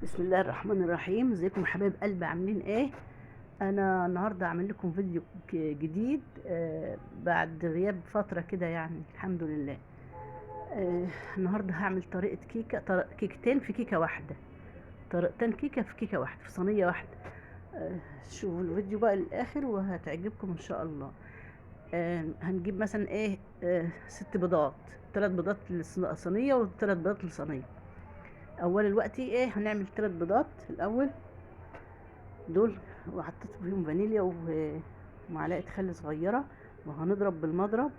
بسم الله الرحمن الرحيم. ازيكم يا حبايب قلبي؟ عاملين ايه؟ انا النهارده هعمل لكم فيديو جديد بعد غياب فتره كده، يعني الحمد لله. النهارده هعمل طريقه كيكتين في كيكه واحده، طريقتين كيكه في كيكه واحده في صينيه واحده. شوفوا الفيديو بقى للاخر وهتعجبكم ان شاء الله. هنجيب مثلا ايه 6 بيضات، 3 بيضات للصينيه و3 بيضات للصينيه. اول الوقت ايه هنعمل 3 بيضات الاول دول، وحطيت فيهم فانيليا ومعلقه خل صغيره، وهنضرب بالمضرب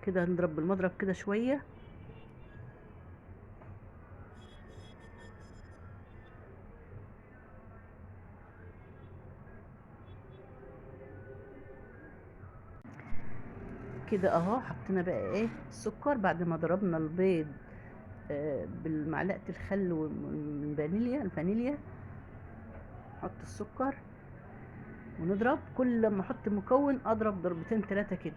كده، هنضرب بالمضرب كده شويه. كده اهو حطينا بقى ايه السكر بعد ما ضربنا البيض بالمعلقه الخل الفانيليا. نحط السكر ونضرب، كل لما احط مكون اضرب ضربتين 3 كده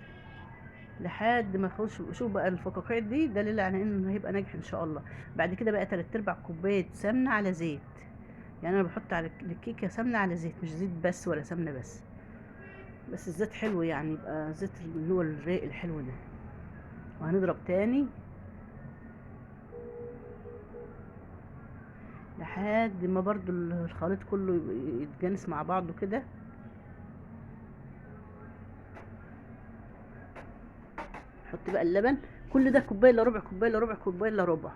لحد ما اخش. شوف بقى الفقاقيع دي دليل على انه هيبقى ناجح ان شاء الله. بعد كده بقى 3/4 كوبايه سمنه على زيت، يعني انا بحط على الكيكه سمنه على زيت، مش زيت بس ولا سمنه بس الزيت حلو، يعني يبقى زيت اللي هو الرايق الحلو ده. وهنضرب تاني لحد ما برضو الخليط كله يتجانس مع بعضه كده. حط بقى اللبن، كل ده كوبايه الا ربع، كوبايه الا ربع، كوبايه الا ربع.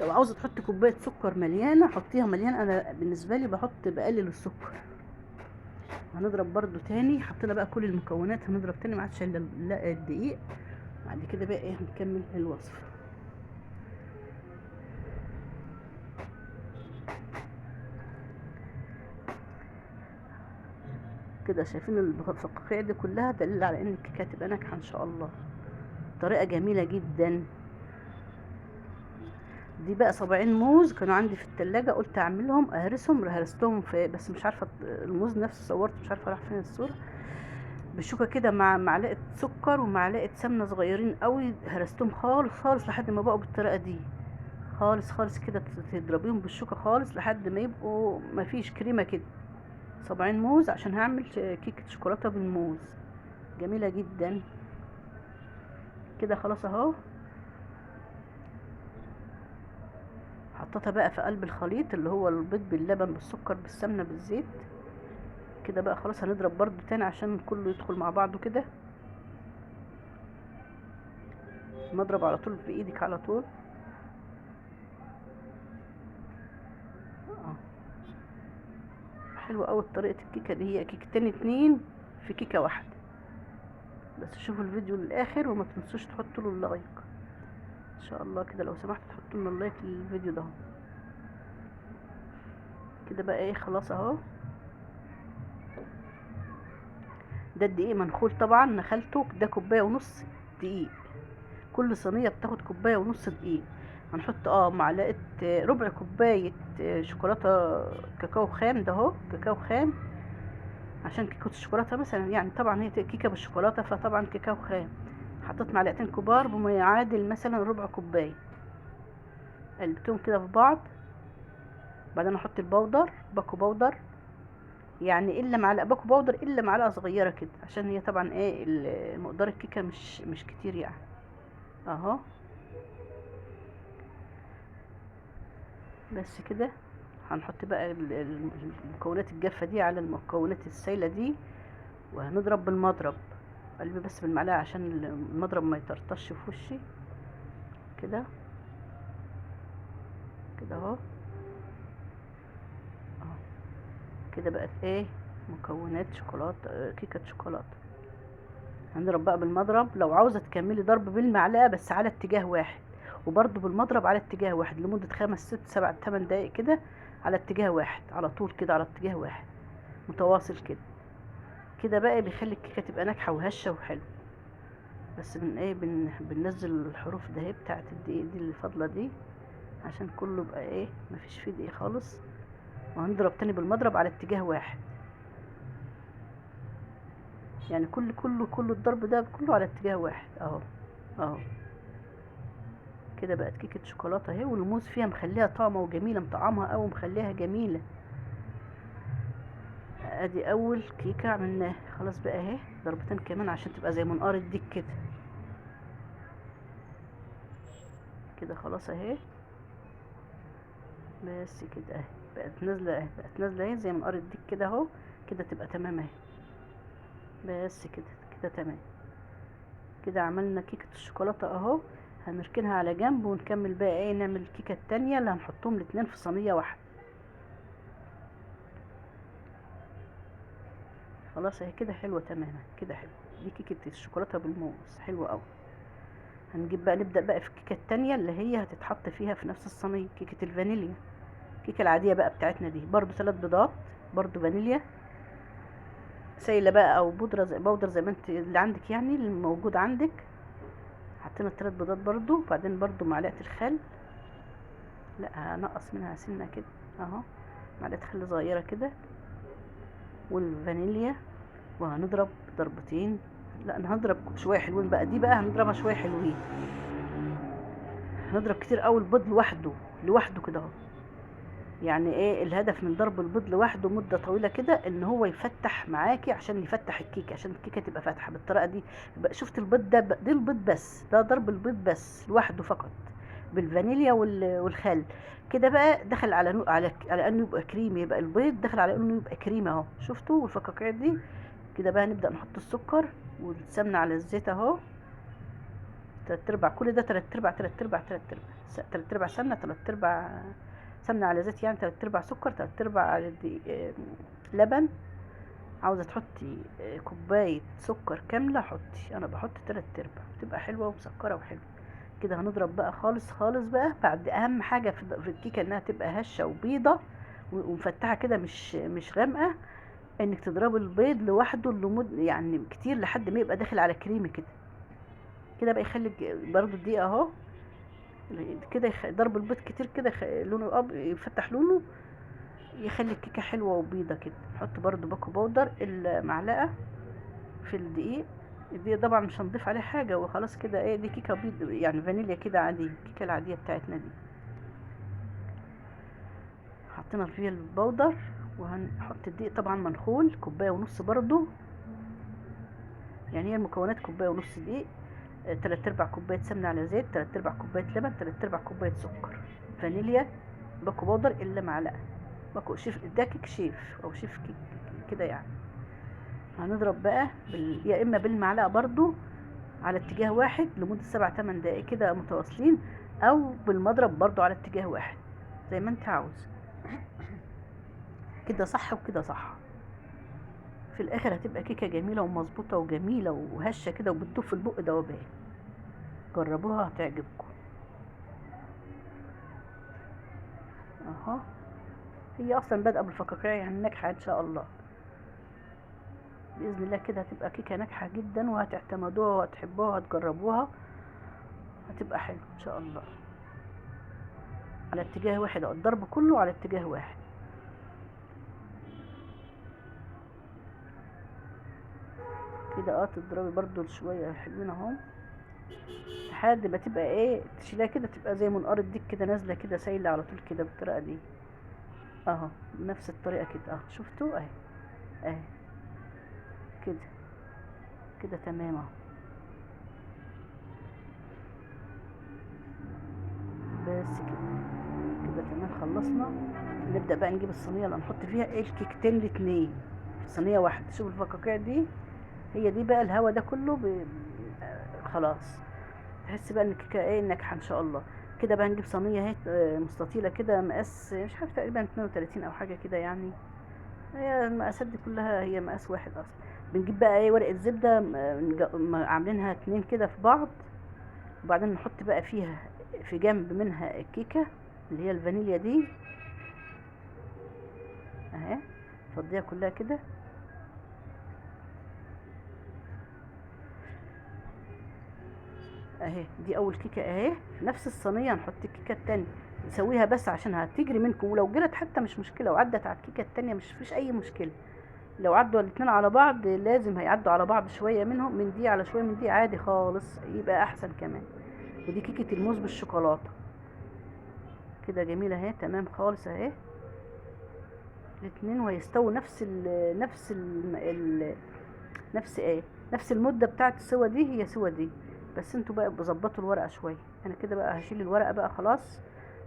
لو عاوزه تحطي كوبايه سكر مليانه حطيها مليانه، انا بالنسبه لي بقلل السكر. هنضرب برضو تاني، حطينا بقى كل المكونات، هنضرب تاني ما عادش الا الدقيق. بعد كده بقى ايه هنكمل الوصفه. كده شايفين الفقاقيع دي كلها دليل على ان الكيكه هتبقى ناجحه ان شاء الله. طريقه جميله جدا. دي بقى صابعين موز كانوا عندي في التلاجة، قلت اعملهم هرستهم في، بس مش عارفه الموز نفسه صورته مش عارفه راح فين الصوره. بالشوكه كده مع معلقه سكر ومعلقه سمنه صغيرين قوي، هرستهم خالص خالص لحد ما بقوا بالطريقه دي، خالص خالص كده. تضربيهم بالشوكه خالص لحد ما يبقوا مفيش كريمه كده. صابعين موز عشان هعمل كيكه شوكولاته بالموز، جميله جدا. كده خلاص اهو، حطيتها بقى في قلب الخليط اللي هو البيض باللبن بالسكر بالسمنه بالزيت. كده بقى خلاص هنضرب برضو تاني عشان كله يدخل مع بعضه كده. نضرب على طول بايدك على طول. اه حلوه قوي طريقه الكيكه دي، هي كيكتين اتنين في كيكه واحده. بس شوفوا الفيديو للاخر وما تنسوش تحطوا له اللايك ان شاء الله. كده لو سمحتوا تحطوا لنا اللايك للفيديو ده. كده بقى ايه خلاص اهو. ده الدقيق منخول طبعا، نخلته ده كوبايه ونص دقيق، كل صينيه بتاخد كوبايه ونص دقيق. هنحط معلقه ربع كوبايه شوكولاته كاكاو خام، ده اهو كاكاو خام عشان كيكه الشوكولاته مثلا، يعني طبعا هي كيكه بالشوكولاته فطبعا كاكاو خام. حطيت معلقتين كبار بما يعادل مثلا ربع كوبايه، قلبتهم كده في بعض. بعدين احط البودر، باكو بودر، يعني الا معلقه باكو بودر الا معلقه صغيره كده، عشان هي طبعا ايه مقدار الكيكه مش كتير يعني. اهو بس كده. هنحط بقى المكونات الجافه دي على المكونات السايله دي، وهنضرب بالمضرب. قلبي بس بالمعلقه عشان المضرب ما يطرطش في وشي. كده كده اهو. اهو كده بقت ايه مكونات شوكولاته، كيكه شوكولاته. هنضرب بقى بالمضرب، لو عاوزه تكملي ضرب بالمعلقه بس على اتجاه واحد، وبرضه بالمضرب على اتجاه واحد لمده 5 6 7 8 دقايق كده، على اتجاه واحد على طول كده، على اتجاه واحد متواصل كده. كده بقى بيخلي الكيكه تبقى ناجحه وهشه وحلو. بس بننزل الحروف ده هي بتاعت الدقيق دي اللي فاضله دي، عشان كله يبقى ايه مفيش فيه دقيق خالص. وهنضرب تاني بالمضرب على اتجاه واحد، يعني كل الضرب ده كله على اتجاه واحد اهو. اهو كده بقت كيكه شوكولاته اهي، والموز فيها مخليها طعمه وجميله، مطعمها قوي ومخليها جميله. ادي اول كيكه عملناها. خلاص بقى اهي ضربتين كمان عشان تبقى زي منقار الديك كده. كده خلاص اهي، بس كده اهي بقت نازله اهي، بقت نازله اهي زي منقار الديك كده اهو. كده تبقى تمام اهي. بس كده كده تمام. كده عملنا كيكه الشوكولاته اهو. هنركنها على جنب ونكمل بقى ايه، نعمل الكيكه التانية اللي هنحطهم الاتنين في صينيه واحده. خلاص اهي كده حلوه تماما كده حلوه. دي كيكه الشوكولاته بالموز حلوه قوي. هنجيب بقى نبدا بقى في الكيكه التانية اللي هي هتتحط فيها في نفس الصينيه، كيكه الفانيليا. الكيكه العاديه بقى بتاعتنا دي برضو 3 بيضات، برضو فانيليا سايله بقى او بودره زي بودر زي ما انت اللي عندك يعني اللي موجود عندك. حطينا 3 بيضات برضو، وبعدين برضو معلقه الخل. لا هنقص منها سنه كده اهو، معلقه خل صغيره كده، والفانيليا. وهنضرب ضربتين. لا انا هضرب شويه حلوين بقى، دي بقى هنضربها شويه حلوين. هنضرب كتير قوي البيض لوحده، لوحده كده اهو. يعني ايه الهدف من ضرب البيض لوحده مده طويله كده؟ ان هو يفتح معاكي، عشان يفتح الكيكه، عشان الكيكه تبقى فاتحه بالطريقه دي. شفت البيض ده ده البيض بس، ده ضرب البيض بس لوحده فقط، بالفانيليا والخل. كده بقى دخل على على انه يبقى كريمي، يبقى البيض دخل على انه يبقى كريمي اهو. شفتوا والفقاقيع دي. كده بقى نبدا نحط السكر والسمنه على الزيت اهو. تلات ارباع كل ده، تلات ارباع تلات ارباع تلات ارباع تلات ارباع سمنه، تلات ارباع سمنه على زيت، يعني تلات ارباع سكر، تلات ارباع على لبن. عاوزه تحطي كوبايه سكر كامله حطي، انا بحط تلات ارباع بتبقى حلوه ومسكره وحلوه. كده هنضرب بقى خالص خالص بقى. بعد اهم حاجه في الكيكه انها تبقى هشه وبيضه ومفتحه كده، مش غامقه. انك تضربي البيض لوحده لمده يعني كتير لحد ما يبقى داخل على كريمي كده. كده بقى يخلي برضو الدقيق اهو كده ضرب البيض كتير كده لونه يفتح لونه، يخلي الكيكه حلوه وبيضه كده. نحط برضو باكو باودر المعلقه في الدقيق. الدقيق طبعا مش هنضيف عليه حاجه وخلاص كده ايه، دي كيكه بيض يعني فانيليا كده عاديه، الكيكه العاديه بتاعتنا دي. حطينا فيها البودر. وهنحط الدقيق طبعا منخول كوبايه ونص برضو، يعني هي المكونات كوبايه ونص دقيق، تلات ارباع كوبايه سمنه على زيت، تلات ارباع كوبايه لبن، تلات ارباع كوبايه سكر، فانيليا، باكو باودر الا معلقه، باكو شيف داكك شيف او شيف كيك كده يعني. هنضرب بقى يا اما بالمعلقه برضو على اتجاه واحد لمده 7 8 دقايق كده متواصلين، او بالمضرب برضو على اتجاه واحد زي ما انت عاوز. كده صح وكده صح. في الاخر هتبقى كيكه جميله ومظبوطه وجميله وهشه كده وبتدوب في البق دوبان. جربوها هتعجبكم اهو. هي اصلا بادئه بالفقاقيع يعني ناجحه ان شاء الله باذن الله. كده هتبقى كيكه ناجحه جدا وهتعتمدوها وهتحبوها وهتجربوها، هتبقى حلوه ان شاء الله. على اتجاه واحد او الضرب كله على اتجاه واحد. كده تضربي برضو شويه حلوين اهو لحد ما تبقى ايه، تشيلها كده تبقى زي منقار الديك كده نازله كده سايله على طول كده بالطريقه دي اهو. بنفس الطريقه كده اهو. شفتوا اهي اهي كده كده تمام اهو. بس كده كده تمام خلصنا. نبدأ بقى نجيب الصينية اللي هنحط فيها ايه الكيكتين الاتنين في صينية واحدة. شوف الفقاقيع دي، هي دي بقى الهوا ده كله خلاص تحس بقى ان الكيكة ايه ناجحة ان شاء الله. كده بقى نجيب صينية اهي مستطيلة كده مقاس مش عارف تقريبا 32 او حاجة كده يعني. هي المقاسات دي كلها هي مقاس واحد اصلا. بنجيب بقى ايه ورقة زبدة عاملينها اتنين كده في بعض، وبعدين نحط بقى فيها في جنب منها الكيكة اللي هي الفانيليا دي اهي. فضيها كلها كده اهي. دي اول كيكه اهي. في نفس الصينيه هنحط الكيكه التانية نسويها بس عشان هتجري منكم، ولو جرت حتى مش مشكله وعدت على الكيكه التانية مش فيش اي مشكله. لو عدوا الاتنين على بعض لازم هيعدوا على بعض، شويه منهم من دي على شويه من دي عادي خالص، يبقى احسن كمان. ودي كيكه الموز بالشوكولاته كده جميله اهي، تمام خالص اهي الاتنين، وهيستووا نفس ايه، نفس المده بتاعه السوا دي، هي سوا دي. بس انتوا بقى بظبطوا الورقه شويه. انا كده بقى هشيل الورقه بقى خلاص،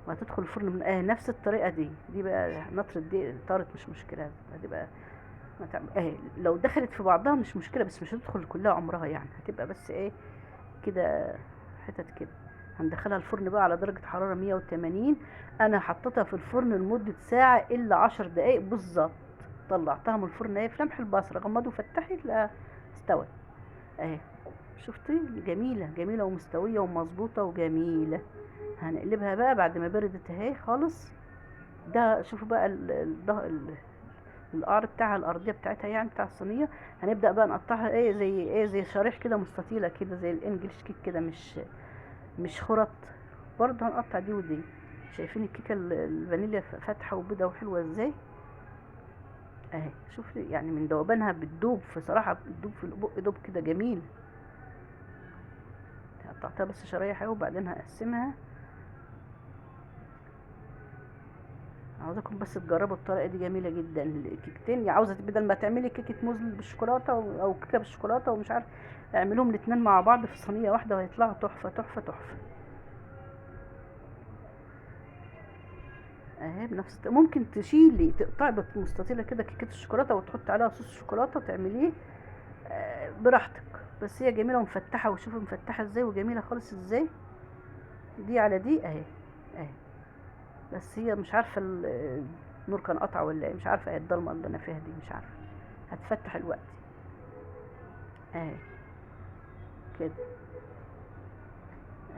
وهتدخل الفرن من نفس الطريقه دي بقى نطرة دي طارت مش مشكله، هتبقى لو دخلت في بعضها مش مشكله، بس مش هتدخل كلها عمرها يعني، هتبقى بس ايه كده، حتت كده. هندخلها الفرن بقى على درجة حرارة 180. انا حطيتها في الفرن لمدة ساعة الا 10 دقايق بالظبط. طلعتها من الفرن اهي في لمح البصر، غمض وفتحي تلاقيها استوت اهي. شفتي جميلة جميلة ومستوية ومظبوطة وجميلة. هنقلبها بقى بعد ما بردت اهي خالص. ده شوفوا بقى القعر بتاعها، الارضيه بتاعتها يعني بتاع الصينيه. هنبدا بقى نقطعها زي شرايح كده مستطيله كده، زي الانجليش كيك كده، مش خرط. برضه هنقطع دي ودي. شايفين الكيكه الفانيليا فاتحه وبيضه وحلوه ازاي اهي. شوف يعني من دوبانها بتدوب، في صراحه بتدوب في البق دوب كده جميل. قطعتها بس شرايح اهي، وبعدين هقسمها. عاوزاكم بس تجربوا الطريقه دي جميله جدا. الكيكتين يعني عاوزه بدل ما تعملي كيكه موز بالشوكولاته او كيكه بالشوكولاته ومش عارف، اعملوهم الاتنين مع بعض في صينيه واحده وهيطلعوا تحفه تحفه تحفه اهي. ممكن تشيلي تقطعي مستطيله كده كيكه الشوكولاته وتحطي عليها صوص شوكولاته تعمليه براحتك. بس هي جميله ومفتحه، وشوفي مفتحه ازاي وجميله خالص ازاي. دي على دي اهي اهي. بس هي مش عارفه النور كان قطع ولا ايه، مش عارفه ايه الضلمه اللي انا فيها دي، مش عارفه. هتفتح الوقت اهي كده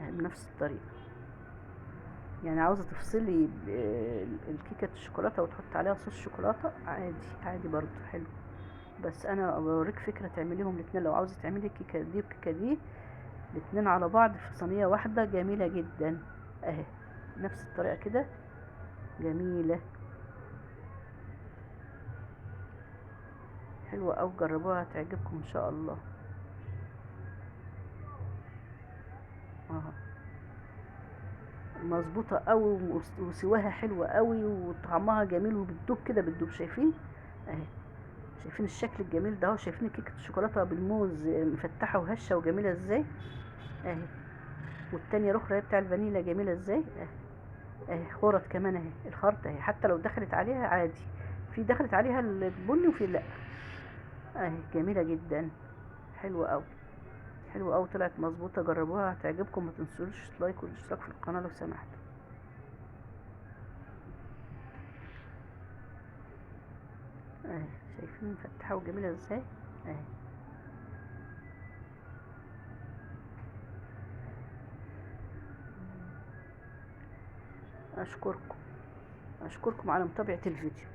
اهي بنفس الطريقه. يعني عاوزه تفصلي الكيكه الشوكولاته وتحط عليها صوص شوكولاته عادي عادي برضو حلو. بس انا بوريك فكره تعمليهم الاتنين. لو عاوزه تعملي الكيكه دي والكيكه دي الاتنين على بعض في صينيه واحده جميله جدا اهي. نفس الطريقه كده جميله حلوه اوي. جربوها هتعجبكم ان شاء الله. اه مظبوطه قوي، وسواها حلوه قوي، وطعمها جميل، وبتدوب كده بتدوب. شايفين اهي، شايفين الشكل الجميل ده اهو. شايفين كيكه الشوكولاته بالموز مفتحه وهشه وجميله ازاي اهي. والتانية الاخرى هي بتاع الفانيلا جميله ازاي اهي اهي. خرط كمان اهي، الخرط اهي حتى لو دخلت عليها عادي. في دخلت عليها البني وفي لا اهي. جميله جدا حلوه قوي حلوه قوي، طلعت مظبوطه. جربوها هتعجبكم. ما تنسوش لايك والاشتراك في القناه لو سمحتوا اهي. شايفين مفتحه وجميله ازاي اهي. اشكركم اشكركم على متابعه الفيديو.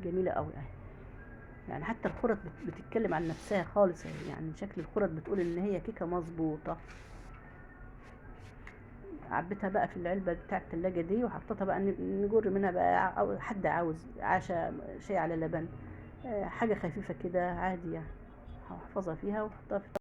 جميله قوي اهي. يعني حتى الخرط بتتكلم عن نفسها خالص اهي. يعني شكل الخرط بتقول ان هي كيكه مظبوطه. عبيتها بقى في العلبه بتاع التلاجة دي، وحطيتها بقى نجر منها بقى، أو حد عاوز عشاء شاي على لبن حاجه خفيفه كده عادي يعني. هحفظها فيها واحطها في